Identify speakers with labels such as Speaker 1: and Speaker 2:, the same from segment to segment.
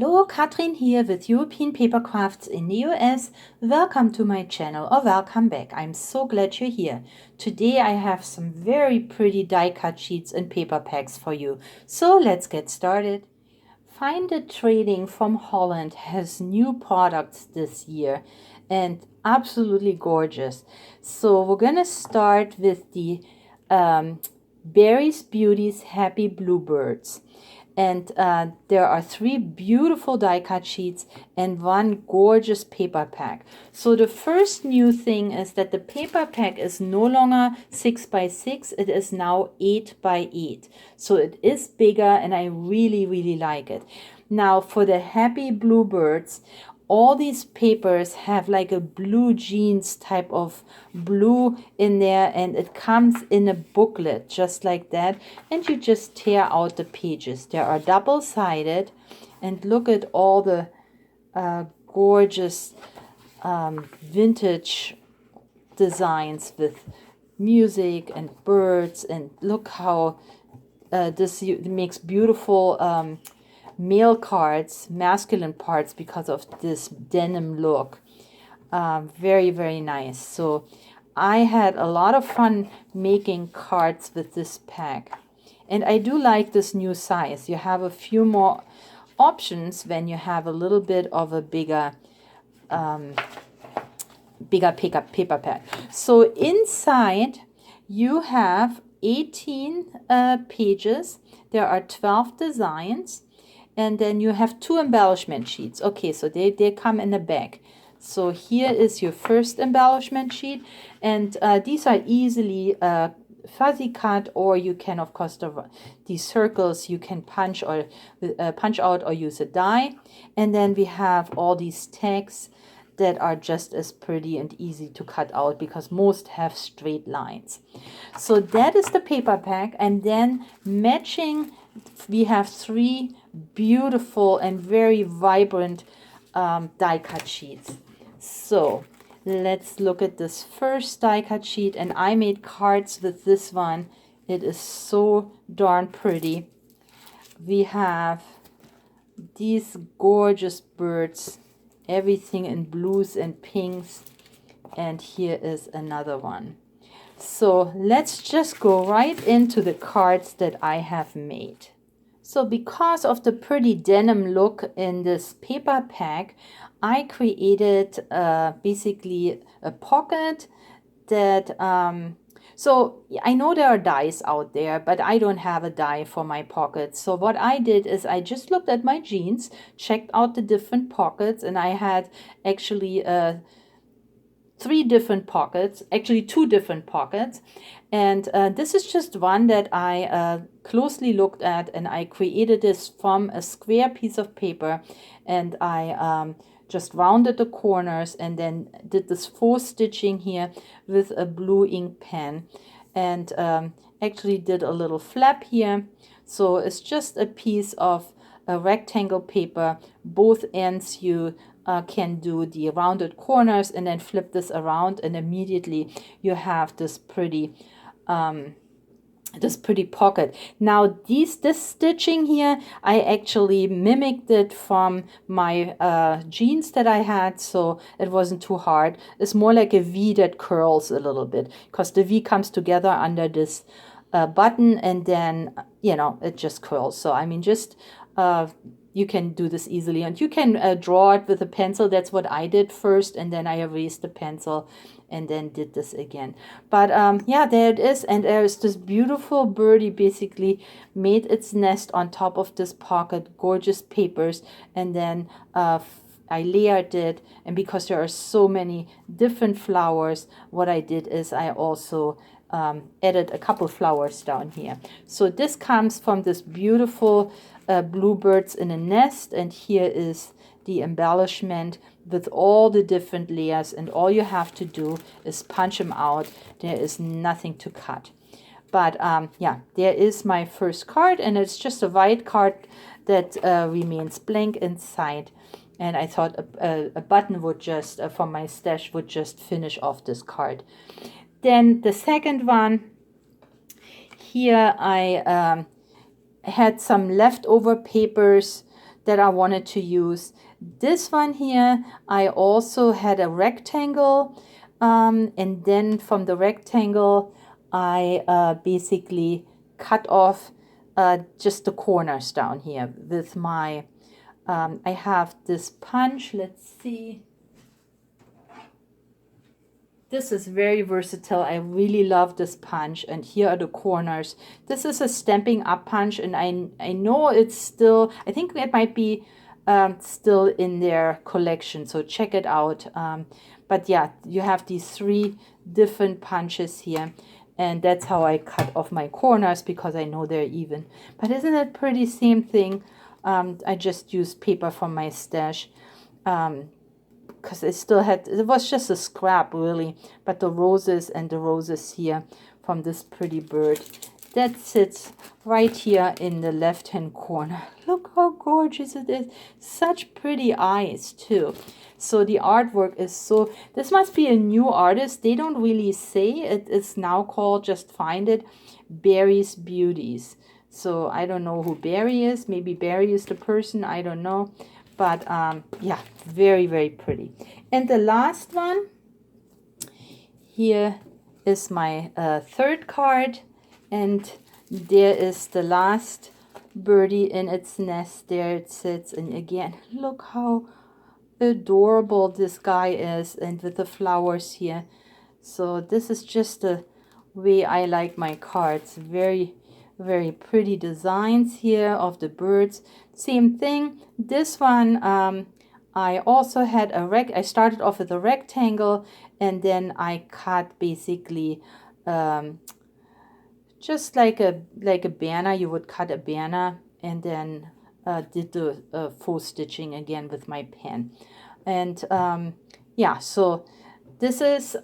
Speaker 1: Hallo, Katrin here with European Paper Crafts in the US. Welcome to my channel or welcome back. I'm so glad you're here. Today I have some very pretty die cut sheets and paper packs for you. So let's get started. FindIt Trading from Holland has new products this year and absolutely gorgeous. So we're gonna start with the Berries Beauties Happy Bluebirds. And there are 3 beautiful die cut sheets and 1 gorgeous paper pack. So the first new thing is that the paper pack is no longer 6 by 6, it is now 8 by 8. So it is bigger and I really like it. Now for the Happy Bluebirds, all these papers have like a blue jeans type of blue in there, and it comes in a booklet just like that, and you just tear out the pages. They are double-sided, and look at all the gorgeous vintage designs with music and birds, and look how this makes beautiful mail cards, masculine parts, because of this denim look. Very nice. So I had a lot of fun making cards with this pack, and I do like this new size. You have a few more options when you have a little bit of a bigger paper pack. So inside you have 18 pages. There are 12 designs. And then you have 2 embellishment sheets. Okay, so they come in a bag. So here is your first embellishment sheet. And these are easily fuzzy cut, or you can, of course, these circles you can punch out or use a die. And then we have all these tags that are just as pretty and easy to cut out, because most have straight lines. So that is the paper pack. And then matching, we have 3 beautiful and very vibrant die cut sheets. So let's look at this first die cut sheet, and I made cards with this one. It is so darn pretty. We have these gorgeous birds, everything in blues and pinks, and here is another one. So let's just go right into the cards that I have made. So because of the pretty denim look in this paper pack, I created basically a pocket that, so I know there are dies out there, but I don't have a die for my pocket. So what I did is I just looked at my jeans, checked out the different pockets, and I had actually 3 different pockets, actually 2 different pockets. And this is just one that I closely looked at, and I created this from a square piece of paper, and I just rounded the corners and then did this 4 stitching here with a blue ink pen, and actually did a little flap here. So it's just a piece of a rectangle paper. Both ends you can do the rounded corners and then flip this around, and immediately you have this pretty pocket. Now this stitching here, I actually mimicked it from my jeans that I had, so it wasn't too hard. It's more like a V that curls a little bit, because the V comes together under this button, and then it just curls. So I mean, just you can do this easily, and you can draw it with a pencil. That's what I did first, and then I erased the pencil and then did this again. But yeah, there it is, and there's this beautiful birdie basically made its nest on top of this pocket. Gorgeous papers, and then I layered it, and because there are so many different flowers, what I did is I also added a couple flowers down here. So this comes from this beautiful bluebirds in a nest, and here is the embellishment with all the different layers, and all you have to do is punch them out. There is nothing to cut. But yeah, there is my first card, and it's just a white card that remains blank inside. And I thought a button would just, from my stash, would just finish off this card. Then the second one, here I had some leftover papers that I wanted to use. This one here, I also had a rectangle, and then from the rectangle, I basically cut off just the corners down here with my, I have this punch. Let's see. This is very versatile. I really love this punch. And here are the corners. This is a Stampin' Up punch, and I know it's still, I think it might be still in their collection. So check it out. But yeah, you have these 3 different punches here. And that's how I cut off my corners, because I know they're even. But isn't it pretty? Same thing. I just used paper from my stash. Because it still had, it was just a scrap really, but the roses and the roses here from this pretty bird, that sits right here in the left hand corner. Look how gorgeous it is. Such pretty eyes too. So the artwork is so, this must be a new artist. They don't really say. It is now called, just find it, Barry's Beauties. So I don't know who Barry is. Maybe Barry is the person, I don't know. But yeah, very, very pretty. And the last one, here is my 3rd card. And there is the last birdie in its nest. There it sits. And again, look how adorable this guy is. And with the flowers here. So this is just the way I like my cards. Very, very pretty designs here of the birds. Same thing. This one, I also had I started off with a rectangle, and then I cut basically just like a banner. You would cut a banner, and then did the faux stitching again with my pen. And yeah, so this is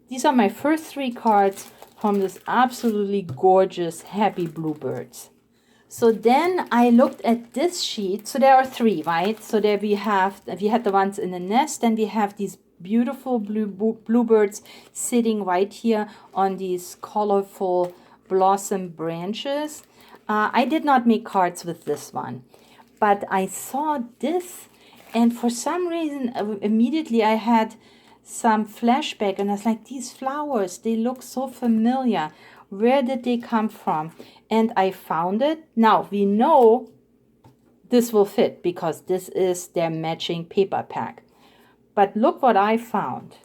Speaker 1: these are my first 3 cards from this absolutely gorgeous Happy Bluebirds. So then I looked at this sheet. So there are 3, right? So there we had the ones in the nest, and we have these beautiful bluebirds sitting right here on these colorful blossom branches. I did not make cards with this one, but I saw this, and for some reason immediately I had some flashback, and I was like, these flowers, they look so familiar. Where did they come from? And I found it. Now we know this will fit because this is their matching paper pack. But look what I found.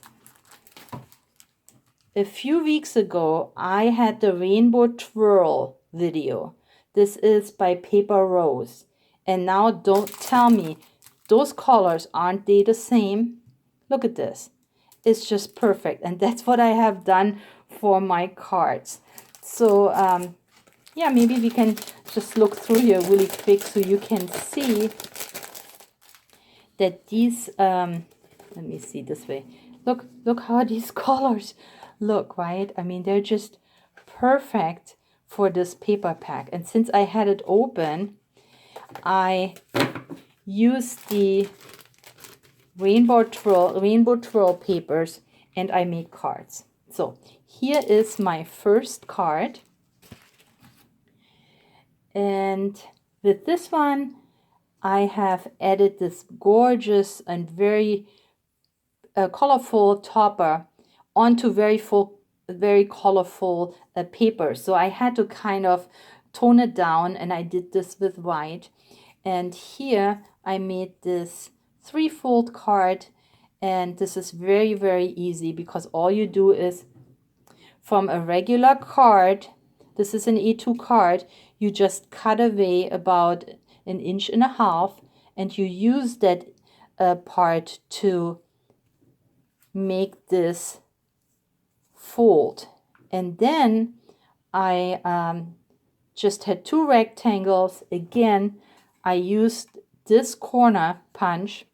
Speaker 1: A few weeks ago, I had the Rainbow Twirl video. This is by Paper Rose. And now don't tell me, those colors, aren't they the same? Look at this. It's just perfect. And that's what I have done for my cards. So yeah, maybe we can just look through here really quick so you can see that these, let me see this way. Look how these colors look, right? I mean, they're just perfect for this paper pack. And since I had it open, I used the Rainbow Twirl papers, and I made cards. So here is my first card. And with this one, I have added this gorgeous and very colorful topper onto very colorful paper. So I had to kind of tone it down, and I did this with white. And here I made this 3-fold card, and this is very, very easy because all you do is from a regular card, this is an A2 card, you just cut away about 1.5 inches, and you use that part to make this fold. And then I just had 2 rectangles. Again, I used this corner punch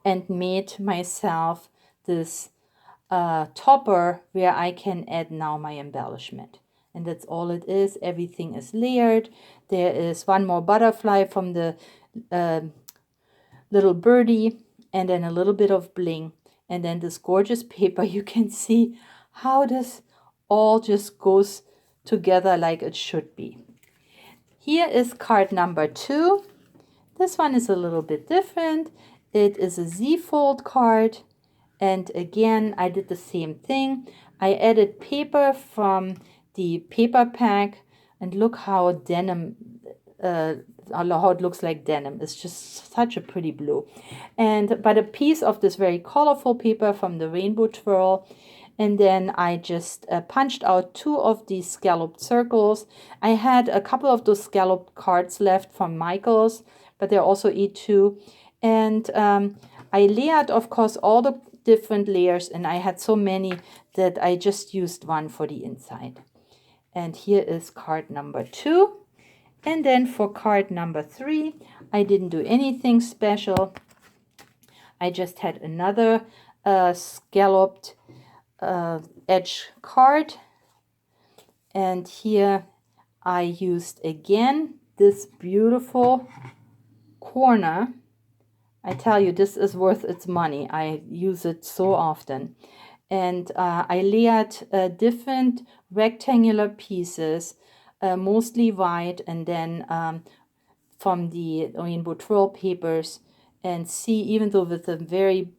Speaker 1: and made myself this topper where I can add now my embellishment. And that's all it is. Everything is layered. There is one more butterfly from the little birdie, and then a little bit of bling, and then this gorgeous paper. You can see how this all just goes together like it should be. Here is card number 2. This one is a little bit different. It is a Z-fold card. And again, I did the same thing. I added paper from the paper pack. And look how denim, how it looks like denim. It's just such a pretty blue. But a piece of this very colorful paper from the rainbow twirl. And then I just punched out 2 of these scalloped circles. I had a couple of those scalloped cards left from Michael's, but they're also E2. And I layered, of course, all the different layers, and I had so many that I just used one for the inside. And here is card number 2. And then for card number 3, I didn't do anything special. I just had another scalloped edge card, and here I used again this beautiful corner. I tell you, this is worth its money. I use it so often. And I layered different rectangular pieces, mostly white, and then from the rainbow twirl papers. And see, even though with a very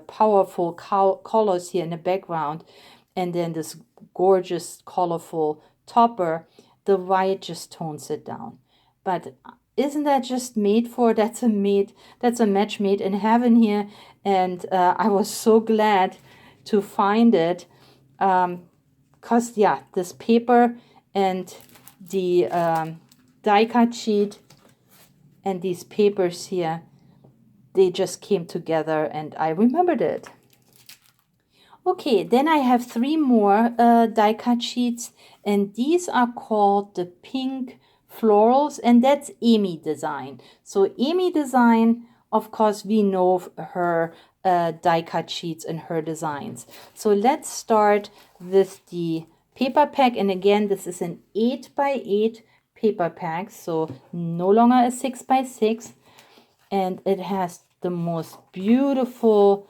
Speaker 1: powerful colors here in the background, and then this gorgeous colorful topper, the white just tones it down. But isn't that just made for, that's a match made in heaven here. And I was so glad to find it, because yeah, this paper and the die cut sheet and these papers here, they just came together and I remembered it. Okay, then I have 3 more die cut sheets, and these are called the pink florals, and that's Amy Design. So Amy Design, of course, we know her die cut sheets and her designs. So let's start with the paper pack, and again, this is an 8x8 paper pack, so no longer a 6x6. And it has the most beautiful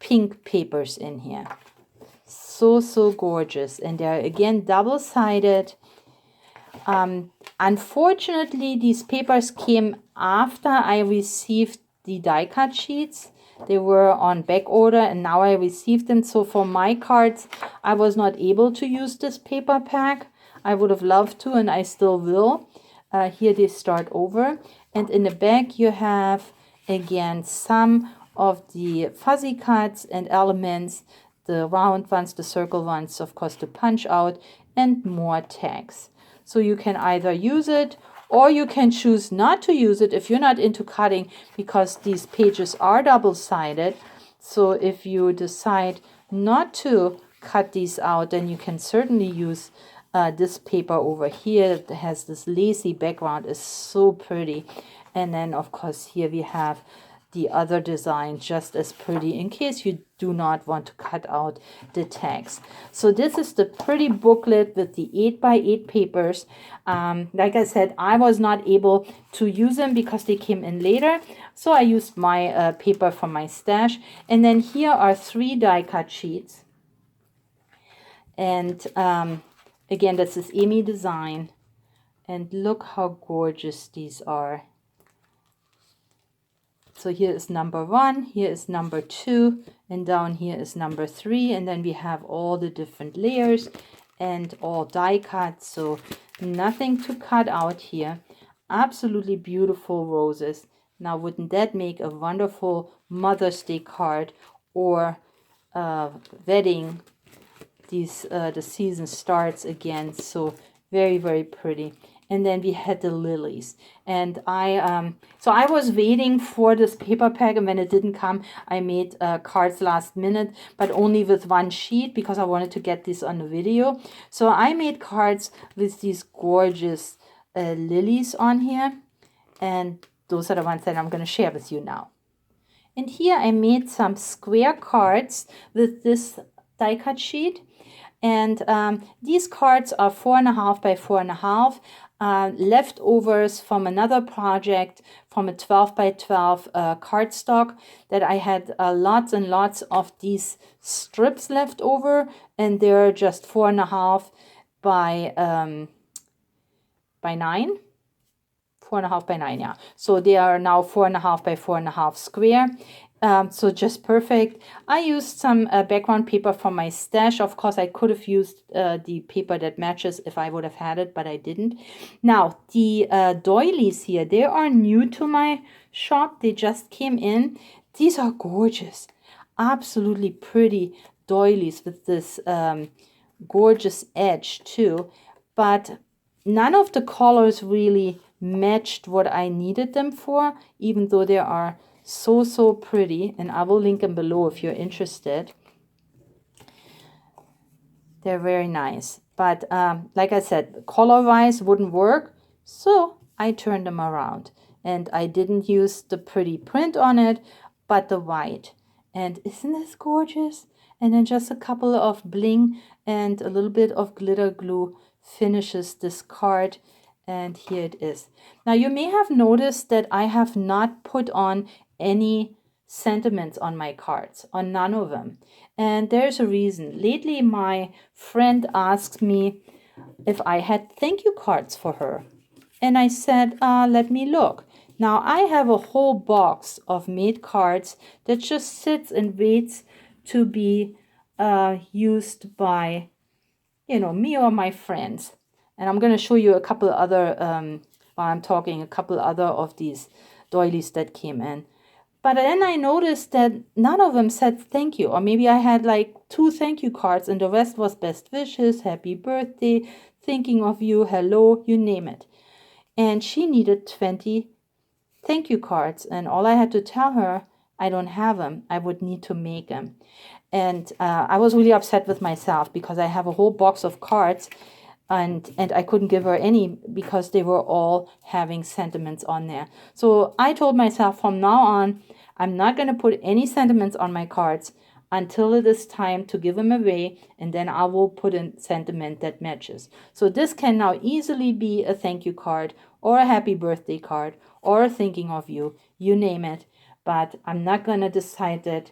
Speaker 1: pink papers in here. So gorgeous. And they're again double-sided. Unfortunately, these papers came after I received the die cut sheets. They were on back order and now I received them. So for my cards, I was not able to use this paper pack. I would have loved to, and I still will. Here they start over. And in the back you have, again, some of the fuzzy cuts and elements, the round ones, the circle ones, of course, to punch out, and more tags. So you can either use it or you can choose not to use it if you're not into cutting, because these pages are double-sided. So if you decide not to cut these out, then you can certainly use this paper over here that has this lacy background. Is so pretty. And then of course here we have the other design, just as pretty, in case you do not want to cut out the tags. So this is the pretty booklet with the 8x8 papers. Like I said, I was not able to use them because they came in later, so I used my paper from my stash. And then here are 3 die cut sheets, and again, this is Amy Design, and look how gorgeous these are. So here is number 1, here is number 2, and down here is number 3, and then we have all the different layers and all die cut, so nothing to cut out here. Absolutely beautiful roses. Now, wouldn't that make a wonderful Mother's Day card or wedding? The season starts again, so very pretty. And then we had the lilies, and I was waiting for this paper pack, and when it didn't come, I made cards last minute, but only with 1 sheet because I wanted to get this on the video. So I made cards with these gorgeous lilies on here, and those are the ones that I'm going to share with you now. And here I made some square cards with this die cut sheet. And these cards are 4.5 by 4.5, leftovers from another project, from a 12 by 12 cardstock that I had lots and lots of these strips left over, and they're just 4.5 by by 9. 4.5 by 9, yeah. So they are now 4.5 by 4.5 square. So just perfect. I used some background paper from my stash. Of course, I could have used the paper that matches if I would have had it, but I didn't. Now, the doilies here, they are new to my shop. They just came in. These are gorgeous. Absolutely pretty doilies with this gorgeous edge too. But none of the colors really matched what I needed them for, even though they are so pretty, and I will link them below if you're interested. They're very nice, but like I said, color-wise wouldn't work, so I turned them around, and I didn't use the pretty print on it, but the white. And isn't this gorgeous? And then just a couple of bling and a little bit of glitter glue finishes this card. And here it is. Now you may have noticed that I have not put on any sentiments on my cards, on none of them. And there's a reason. Lately my friend asked me if I had thank you cards for her. And I said, let me look. Now I have a whole box of made cards that just sits and waits to be used by, you know, me or my friends. And I'm going to show you a couple other, while I'm talking, a couple other of these doilies that came in. But then I noticed that none of them said thank you. Or maybe I had like 2 thank you cards and the rest was best wishes, happy birthday, thinking of you, hello, you name it. And she needed 20 thank you cards. And all I had to tell her, I don't have them. I would need to make them. And I was really upset with myself because I have a whole box of cards and I couldn't give her any because they were all having sentiments on there. So I told myself from now on, I'm not going to put any sentiments on my cards until it is time to give them away, and then I will put in sentiment that matches. So this can now easily be a thank you card or a happy birthday card or a thinking of you, you name it. But I'm not going to decide that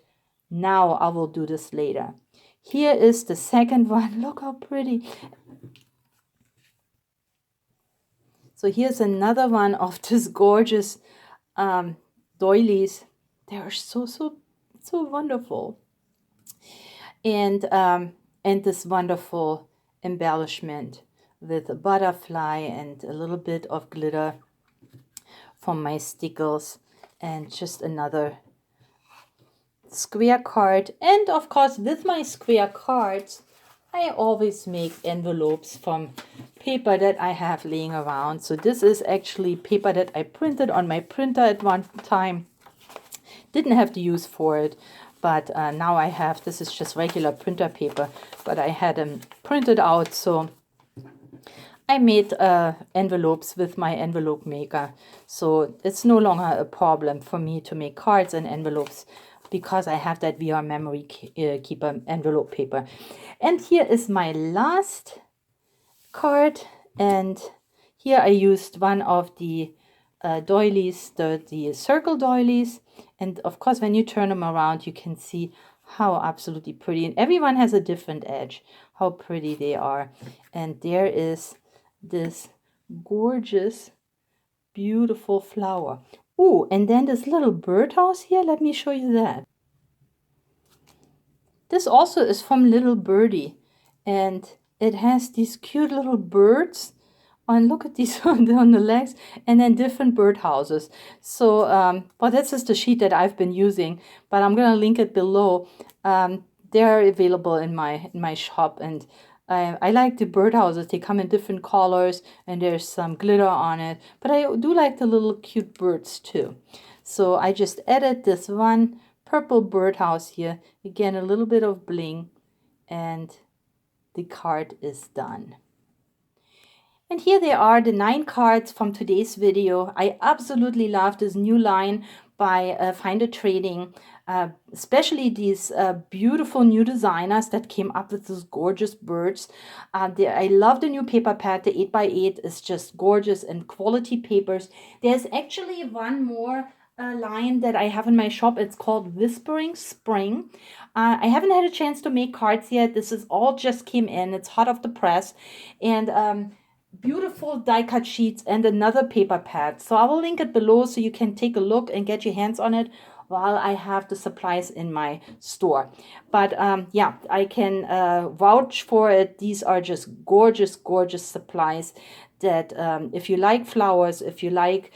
Speaker 1: now. I will do this later. Here is the second one. Look how pretty. So here's another one of this gorgeous doilies. They are so wonderful. And this wonderful embellishment with a butterfly and a little bit of glitter from my stickles, and just another square card. And of course, with my square cards, I always make envelopes from paper that I have laying around. So this is actually paper that I printed on my printer at one time. Didn't have to use for it, but now I have. This is just regular printer paper, but I had them printed out, so I made envelopes with my envelope maker. So it's no longer a problem for me to make cards and envelopes because I have that VR memory keeper envelope paper. And here is my last card, and here I used one of the doilies, the circle doilies, and of course when you turn them around you can see how absolutely pretty, and everyone has a different edge, how pretty they are. And there is this gorgeous beautiful flower. Oh, and then this little birdhouse here, let me show you that. This also is from Little Birdie, and it has these cute little birds. And look at these on the legs, and then different birdhouses. So, well, this is the sheet that I've been using, but I'm gonna link it below. They're available in my shop, and I like the birdhouses. They come in different colors, and there's some glitter on it. But I do like the little cute birds too. So I just added this one purple birdhouse here. Again, a little bit of bling, and the card is done. And here they are, the 9 cards from today's video. I absolutely love this new line by FindIt Trading, especially these beautiful new designers that came up with these gorgeous birds. I love the new paper pad. The 8x8 is just gorgeous and quality papers. There's actually one more line that I have in my shop. It's called Whispering Spring. I haven't had a chance to make cards yet. This is all just came in. It's hot off the press. And beautiful die cut sheets and another paper pad. So I will link it below so you can take a look and get your hands on it while I have the supplies in my store. But yeah, I can vouch for it. These are just gorgeous, gorgeous supplies that if you like flowers, if you like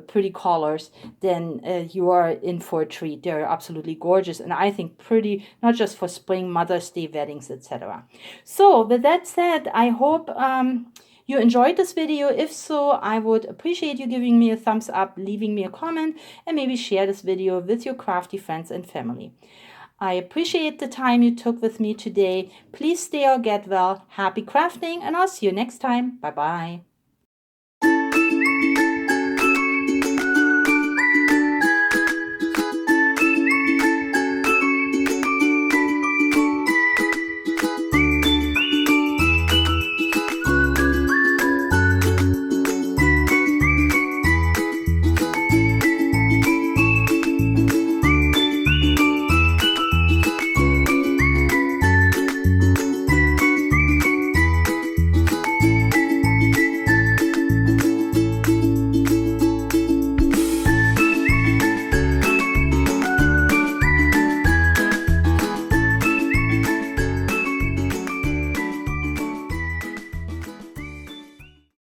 Speaker 1: pretty colors, then you are in for a treat. They're absolutely gorgeous, and I think pretty, not just for spring, Mother's Day, weddings, etc. So with that said, I hope you enjoyed this video. If so, I would appreciate you giving me a thumbs up, leaving me a comment, and maybe share this video with your crafty friends and family. I appreciate the time you took with me today. Please stay or get well. Happy crafting, and I'll see you next time. Bye-bye.